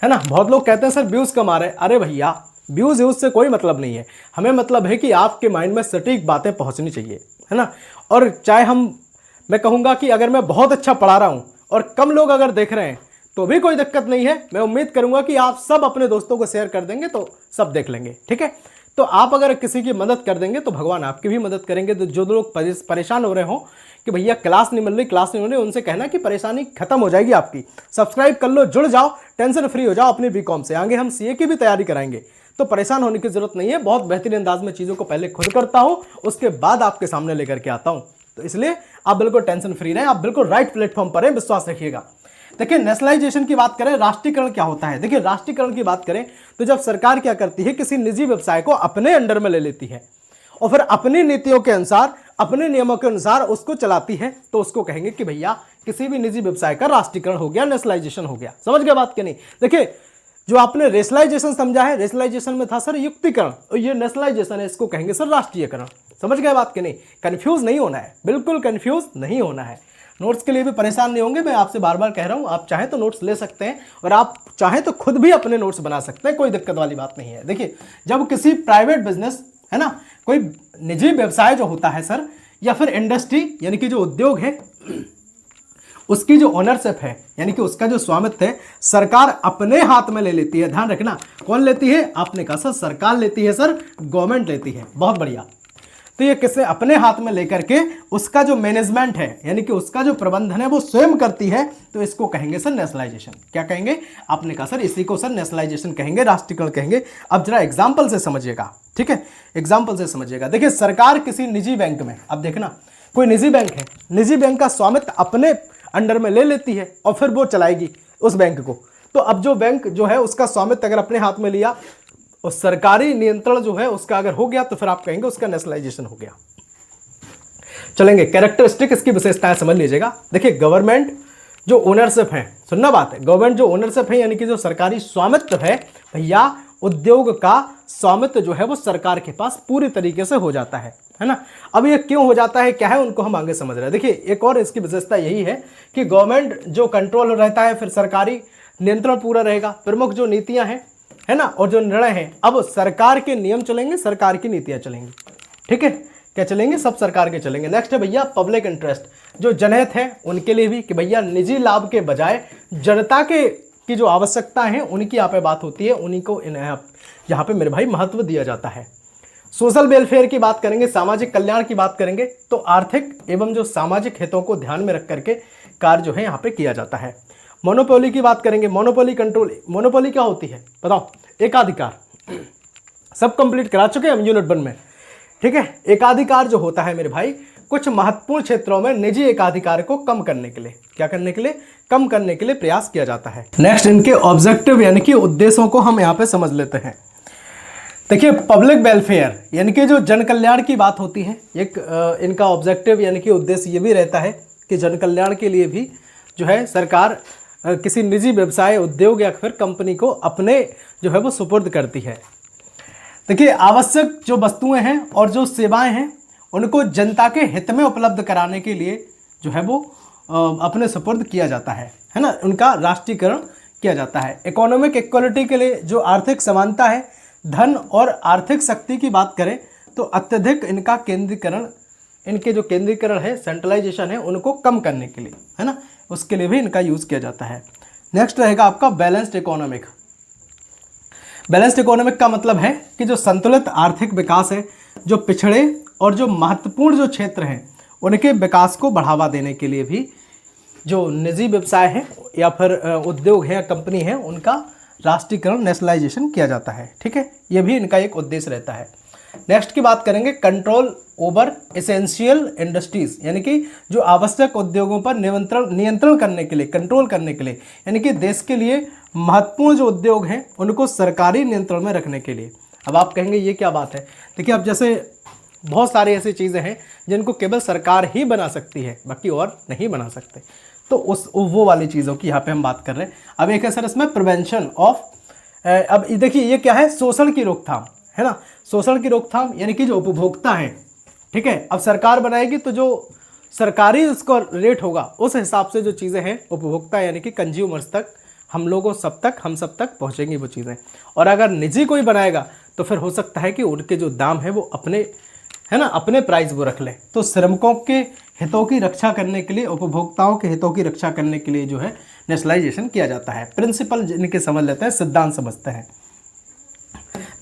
है ना। बहुत लोग कहते हैं सर व्यूज कम आ रहे हैं। अरे भैया, व्यूज से कोई मतलब नहीं है, हमें मतलब है कि आपके माइंड में सटीक बातें पहुंचनी चाहिए, है ना। और चाहे मैं कहूंगा कि अगर मैं बहुत अच्छा पढ़ा रहा हूं और कम लोग अगर देख रहे हैं तो भी कोई दिक्कत नहीं है। मैं उम्मीद करूंगा कि आप सब अपने दोस्तों को शेयर कर देंगे तो सब देख लेंगे, ठीक है। तो आप अगर किसी की मदद कर देंगे तो भगवान आपकी भी मदद करेंगे। तो जो लोग परेशान हो रहे हो कि भैया क्लास नहीं मिल रही, उनसे कहना कि परेशानी खत्म हो जाएगी आपकी। सब्सक्राइब कर लो, जुड़ जाओ, टेंशन फ्री हो जाओ अपनी बीकॉम से। आगे हम सीए की भी तैयारी कराएंगे, तो परेशान होने की जरूरत नहीं है। बहुत बेहतरीन अंदाज में चीजों को पहले खुद करता हूं, उसके बाद आपके सामने लेकर के आता हूं। तो इसलिए आप बिल्कुल टेंशन फ्री रहें, आप बिल्कुल राइट प्लेटफॉर्म पर हैं, विश्वास रखिएगा। देखिए नेशनलाइजेशन की बात करें, राष्ट्रीयकरण क्या होता है। देखिए राष्ट्रीयकरण की बात करें तो जब सरकार क्या करती है, किसी निजी व्यवसाय को अपने अंडर में ले लेती है और फिर अपनी नीतियों के अनुसार, अपने नियमों के अनुसार उसको चलाती है, तो उसको कहेंगे कि भैया किसी भी निजी व्यवसाय का राष्ट्रीयकरण हो गया, नेशनलाइजेशन हो गया। समझ गए बात कि नहीं। देखिए जो आपने रेशनलाइजेशन समझा है, रेशनलाइजेशन में था सर युक्तिकरण, और ये नेशनलाइजेशन है, इसको कहेंगे सर राष्ट्रीयकरण। समझ गए बात कि नहीं। कंफ्यूज नहीं होना है, बिल्कुल कंफ्यूज नहीं होना है। नोट्स के लिए भी परेशान नहीं होंगे, मैं आपसे बार बार कह रहा हूं। आप चाहे तो नोट्स ले सकते हैं और आप चाहे तो खुद भी अपने नोट्स बना सकते हैं, कोई दिक्कत वाली बात नहीं है। देखिए जब किसी प्राइवेट बिजनेस, है ना, कोई निजी व्यवसाय जो होता है सर, या फिर इंडस्ट्री यानी कि जो उद्योग है, उसकी जो ओनरशिप है यानी कि उसका जो स्वामित्व है, सरकार अपने हाथ में ले लेती है। ध्यान रखना, कौन लेती है, आपने कहा सर सरकार लेती है सर, गवर्नमेंट लेती है। बहुत बढ़िया। तो ये किसे अपने हाथ में लेकर के उसका जो मैनेजमेंट है यानी कि उसका जो प्रबंधन है वो स्वयं करती है, तो इसको कहेंगे सर नेशनलाइजेशन। क्या कहेंगे, आपने कहा सर इसी को सर नेशनलाइजेशन कहेंगे, राष्ट्रीयकरण कहेंगे। अब जरा एग्जांपल से समझिएगा, ठीक है, एग्जांपल से समझिएगा। देखिए सरकार किसी निजी बैंक में, अब देखना कोई निजी बैंक है, निजी बैंक का स्वामित्व अपने अंडर में ले लेती है और फिर वो चलाएगी उस बैंक को। तो अब जो बैंक जो है उसका स्वामित्व अगर अपने हाथ में लिया और सरकारी नियंत्रण जो है उसका अगर हो गया, तो फिर आप कहेंगे उसका नेशनलाइजेशन हो गया। चलेंगे, कैरेक्टरिस्टिक इसकी विशेषताएं समझ लीजिएगा। देखिए गवर्नमेंट जो ओनरशिप है, सुनना बात है, गवर्नमेंट जो ओनरशिप है यानी कि जो सरकारी स्वामित्व है, भैया उद्योग का स्वामित्व जो है वो सरकार के पास पूरी तरीके से हो जाता है ना। अब ये क्यों हो जाता है, क्या है, उनको हम आगे समझ रहे हैं। देखिए एक और इसकी विशेषता यही है कि गवर्नमेंट जो कंट्रोल रहता है, फिर सरकारी नियंत्रण पूरा रहेगा, प्रमुख जो नीतियां हैं, है ना, और जो निर्णय हैं, अब सरकार के नियम चलेंगे, सरकार की नीतियां चलेंगी, ठीक है। क्या चलेंगे, सब सरकार के चलेंगे। नेक्स्ट है भैया पब्लिक इंटरेस्ट, जो जनहित है उनके लिए भी, कि भैया निजी लाभ के बजाय जनता की जो आवश्यकता है उनकी यहाँ पे बात होती है, उन्हीं को यहाँ पे मेरे भाई महत्व दिया जाता है। सोशल वेलफेयर की बात करेंगे, सामाजिक कल्याण की बात करेंगे, तो आर्थिक एवं जो सामाजिक हितों को ध्यान में रख करके कार्य जो है यहाँ पे किया जाता है। मोनोपोली की बात करेंगे, मोनोपोली कंट्रोल, मोनोपोली क्या होती है बताओ, एकाधिकार। सब कंप्लीट करा चुके हैं हम यूनिट 1 में, ठीक है। एकाधिकार जो होता है मेरे भाई, कुछ महत्वपूर्ण क्षेत्रों में निजी एकाधिकार को कम करने के लिए, क्या करने के लिए, कम करने के लिए प्रयास किया जाता है। नेक्स्ट इनके ऑब्जेक्टिव यानी कि उद्देश्यों को हम यहाँ पे समझ लेते हैं। देखिए पब्लिक वेलफेयर यानी कि जो जन कल्याण की बात होती है, एक इनका ऑब्जेक्टिव यानी कि उद्देश्य ये भी रहता है कि जन कल्याण के लिए भी जो है सरकार किसी निजी व्यवसाय, उद्योग या फिर कंपनी को अपने जो है वो सुपुर्द करती है। देखिए आवश्यक जो वस्तुएं हैं और जो सेवाएं हैं उनको जनता के हित में उपलब्ध कराने के लिए जो है वो अपने सुपुर्द किया जाता है ना, उनका राष्ट्रीयकरण किया जाता है। इकोनॉमिक इक्वलिटी के लिए जो आर्थिक समानता है, धन और आर्थिक शक्ति की बात करें तो अत्यधिक इनका केंद्रीकरण, इनके जो केंद्रीकरण है, सेंट्रलाइजेशन है, उनको कम करने के लिए, है ना, उसके लिए भी इनका यूज किया जाता है। नेक्स्ट रहेगा आपका बैलेंस्ड इकोनॉमिक। बैलेंस्ड इकोनॉमिक का मतलब है कि जो संतुलित आर्थिक विकास है, जो पिछड़े और जो महत्वपूर्ण जो क्षेत्र हैं उनके विकास को बढ़ावा देने के लिए भी जो निजी व्यवसाय है या फिर उद्योग है या कंपनी है, उनका राष्ट्रीयकरण नेशनलाइजेशन किया जाता है। ठीक है, ये भी इनका एक उद्देश्य रहता है। नेक्स्ट की बात करेंगे कंट्रोल ओवर एसेंशियल इंडस्ट्रीज, यानी कि जो आवश्यक उद्योगों पर नियंत्रण करने के लिए, कंट्रोल करने के लिए, यानी कि देश के लिए महत्वपूर्ण जो उद्योग हैं उनको सरकारी नियंत्रण में रखने के लिए। अब आप कहेंगे ये क्या बात है। देखिए, अब जैसे बहुत सारी ऐसी चीज़ें हैं जिनको केवल सरकार ही बना सकती है, बाकी और नहीं बना सकते, तो वो वाली चीज़ों की यहाँ पे हम बात कर रहे हैं। अब एक है सर इसमें प्रिवेंशन ऑफ, अब देखिए ये क्या है, शोषण की रोकथाम, है ना, शोषण की रोकथाम, यानी कि जो उपभोक्ता है, ठीक है, अब सरकार बनाएगी तो जो सरकारी उसका रेट होगा उस हिसाब से जो चीज़ें हैं उपभोक्ता यानी कि कंज्यूमर्स तक, हम लोगों सब तक, हम सब तक पहुँचेंगी वो चीज़ें। और अगर निजी कोई बनाएगा तो फिर हो सकता है कि उनके जो दाम है वो अपने, है ना, अपने प्राइस वो रख लें। तो श्रमिकों के हितों की रक्षा करने के लिए, उपभोक्ताओं के हितों की रक्षा करने के लिए जो है नेशनलाइजेशन किया जाता है। प्रिंसिपल जिनके समझ लेते हैं, सिद्धांत समझते हैं।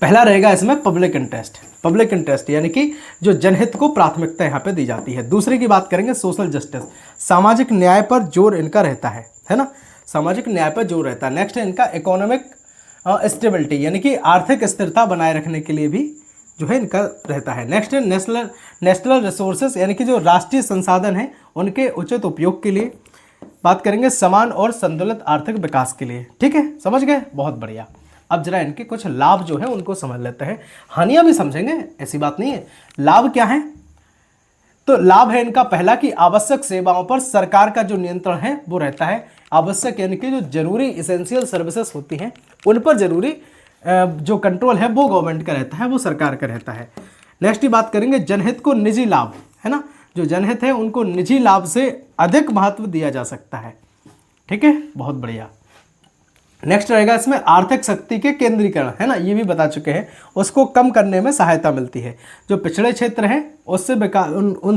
पहला रहेगा इसमें पब्लिक इंटरेस्ट। पब्लिक इंटरेस्ट यानी कि जो जनहित को प्राथमिकता यहाँ पे दी जाती है। दूसरे की बात करेंगे सोशल जस्टिस, सामाजिक न्याय पर जोर इनका रहता है ना, सामाजिक न्याय पर जोर रहता है। नेक्स्ट है इनका इकोनॉमिक स्टेबिलिटी, यानी कि आर्थिक स्थिरता बनाए रखने के लिए भी जो है इनका रहता है। नेक्स्ट है नेशनल रिसोर्सेज, यानी कि जो राष्ट्रीय संसाधन है उनके उचित उपयोग के लिए। बात करेंगे समान और संतुलित आर्थिक विकास के लिए। ठीक है, समझ गए, बहुत बढ़िया। अब जरा इनके कुछ लाभ जो है उनको समझ लेते हैं, हानियां भी समझेंगे, ऐसी बात नहीं है। लाभ क्या है, तो लाभ है इनका पहला कि आवश्यक सेवाओं पर सरकार का जो नियंत्रण है वो रहता है। आवश्यक यानी कि जो जरूरी इसेंशियल सर्विसेज होती हैं उन पर जरूरी जो कंट्रोल है वो गवर्नमेंट का रहता है, वो सरकार का रहता है। नेक्स्ट की बात करेंगे जनहित को निजी लाभ, है ना, जो जनहित है उनको निजी लाभ से अधिक महत्व दिया जा सकता है। ठीक है, बहुत बढ़िया। नेक्स्ट रहेगा इसमें आर्थिक शक्ति के केंद्रीकरण, है ना, ये भी बता चुके हैं, उसको कम करने में सहायता मिलती है। जो पिछड़े क्षेत्र हैं उससे उन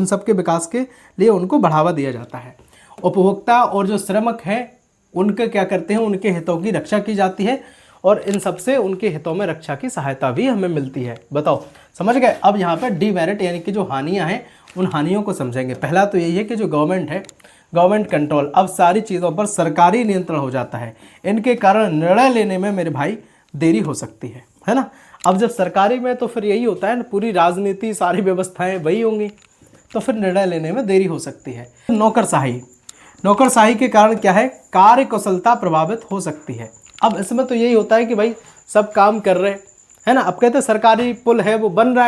सबके विकास के लिए उनको बढ़ावा दिया जाता है। उपभोक्ता और जो श्रमिक हैं उनके क्या करते हैं, उनके हितों की रक्षा की जाती है और इन सब से उनके हितों में रक्षा की सहायता भी हमें मिलती है। बताओ, समझ गए। अब यहाँ पर डीमेरिट यानी कि जो हानियाँ हैं उन हानियों को समझेंगे। पहला तो यही है कि जो गवर्नमेंट है, गवर्नमेंट कंट्रोल, अब सारी चीज़ों पर सरकारी नियंत्रण हो जाता है। इनके कारण निर्णय लेने में मेरे भाई देरी हो सकती है ना। अब जब सरकारी में तो फिर यही होता है ना, पूरी राजनीति सारी व्यवस्थाएं वही होंगी, तो फिर निर्णय लेने में देरी हो सकती है। नौकरशाही, नौकरशाही के कारण क्या है, कार्य कुशलता प्रभावित हो सकती है। अब इसमें तो यही होता है कि भाई सब काम कर रहे हैं ना, अब कहते हैं सरकारी पुल है वो बन रहा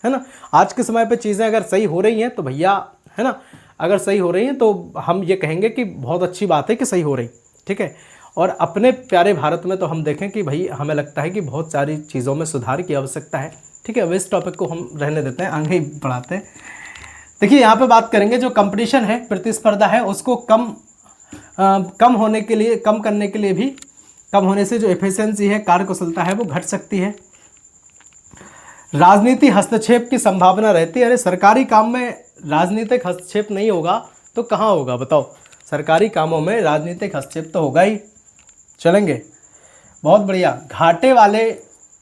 है ना। आज के समय पे चीज़ें अगर सही हो रही हैं तो भैया, है ना, अगर सही हो रही हैं तो हम ये कहेंगे कि बहुत अच्छी बात है कि सही हो रही। ठीक है, और अपने प्यारे भारत में तो हम देखें कि भाई हमें लगता है कि बहुत सारी चीज़ों में सुधार की आवश्यकता है। ठीक है, अब इस टॉपिक को हम रहने देते हैं, आगे ही बढ़ाते हैं। देखिए यहाँ पे बात करेंगे जो कंपटीशन है, प्रतिस्पर्धा है, उसको कम करने के लिए भी, कम होने से जो एफिशिएंसी है, कार्यकुशलता है, वो घट सकती है। राजनीति हस्तक्षेप की संभावना रहती है। अरे सरकारी काम में राजनीतिक हस्तक्षेप नहीं होगा तो कहाँ होगा बताओ, सरकारी कामों में राजनीतिक हस्तक्षेप तो होगा ही। चलेंगे, बहुत बढ़िया। घाटे वाले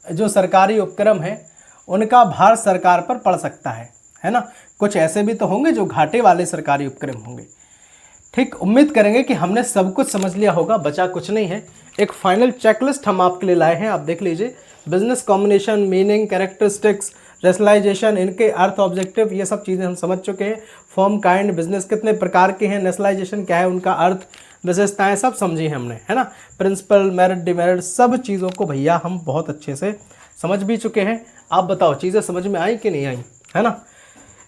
जो सरकारी उपक्रम हैं उनका भार सरकार पर पड़ सकता है ना। कुछ ऐसे भी तो होंगे जो घाटे वाले सरकारी उपक्रम होंगे। ठीक, उम्मीद करेंगे कि हमने सब कुछ समझ लिया होगा, बचा कुछ नहीं है। एक फाइनल चेकलिस्ट हम आपके लिए लाए हैं, आप देख लीजिए। Business combination, meaning, characteristics, rationalization, इनके अर्थ, ऑब्जेक्टिव, ये सब चीज़ें हम समझ चुके हैं। फॉर्म, काइंड, बिजनेस कितने प्रकार के हैं, नेशनलाइजेशन क्या है, उनका अर्थ, विशेषताएं सब समझी हमने, है ना। प्रिंसिपल, मेरिट, डिमेरिट, सब चीज़ों को भैया हम बहुत अच्छे से समझ भी चुके हैं। आप बताओ चीज़ें समझ में आई कि नहीं आई, है ना।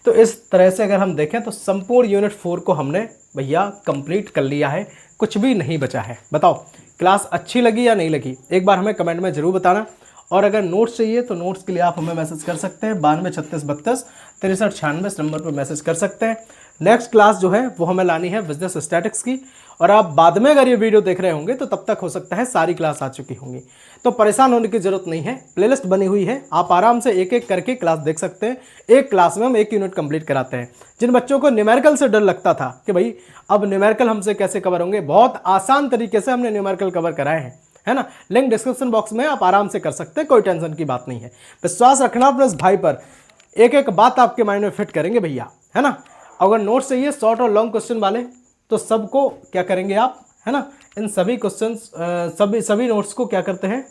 तो इस तरह से अगर हम देखें तो संपूर्ण यूनिट 4 को हमने भैया कंप्लीट कर लिया है, कुछ भी नहीं बचा है। बताओ क्लास अच्छी लगी या नहीं लगी, एक बार हमें कमेंट में ज़रूर बताना। और अगर नोट्स चाहिए तो नोट्स के लिए आप हमें मैसेज कर सकते हैं, 92 36 32 63 96 इस नंबर पर मैसेज कर सकते हैं। नेक्स्ट क्लास जो है वो हमें लानी है बिजनेस स्टैटिक्स की, और आप बाद में अगर ये वीडियो देख रहे होंगे तो तब तक हो सकता है सारी क्लास आ चुकी होंगी, तो परेशान होने की जरूरत नहीं है। प्लेलिस्ट बनी हुई है, आप आराम से एक एक करके क्लास देख सकते हैं। एक क्लास में हम एक यूनिट कंप्लीट कराते हैं। जिन बच्चों को न्यूमेरिकल से डर लगता था कि भाई अब न्यूमेरिकल हमसे कैसे कवर होंगे, बहुत आसान तरीके से हमने न्यूमेरिकल कवर कराए हैं, है ना। लिंक डिस्क्रिप्शन बॉक्स में, आप आराम से कर सकते हैं, कोई टेंशन की बात नहीं है। विश्वास रखना अपने उस भाई पर, एक एक बात आपके माइंड में फिट करेंगे भैया, है ना। अगर नोट्स चाहिए शॉर्ट और लॉन्ग क्वेश्चन वाले तो सबको क्या करेंगे आप, है ना। इन सभी क्वेश्चंस सभी नोट्स को क्या करते हैं,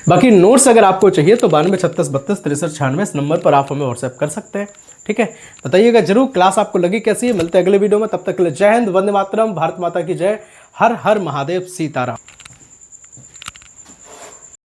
बाकी नोट्स अगर आपको चाहिए तो 9236326396 इस नंबर पर आप हमें व्हाट्सएप कर सकते हैं। ठीक है, बताइएगा जरूर क्लास आपको लगी कैसी है। मिलते हैं अगले वीडियो में, तब तक के लिए जय हिंद, वंदे मातरम, भारत माता की जय, हर हर महादेव, सीताराम।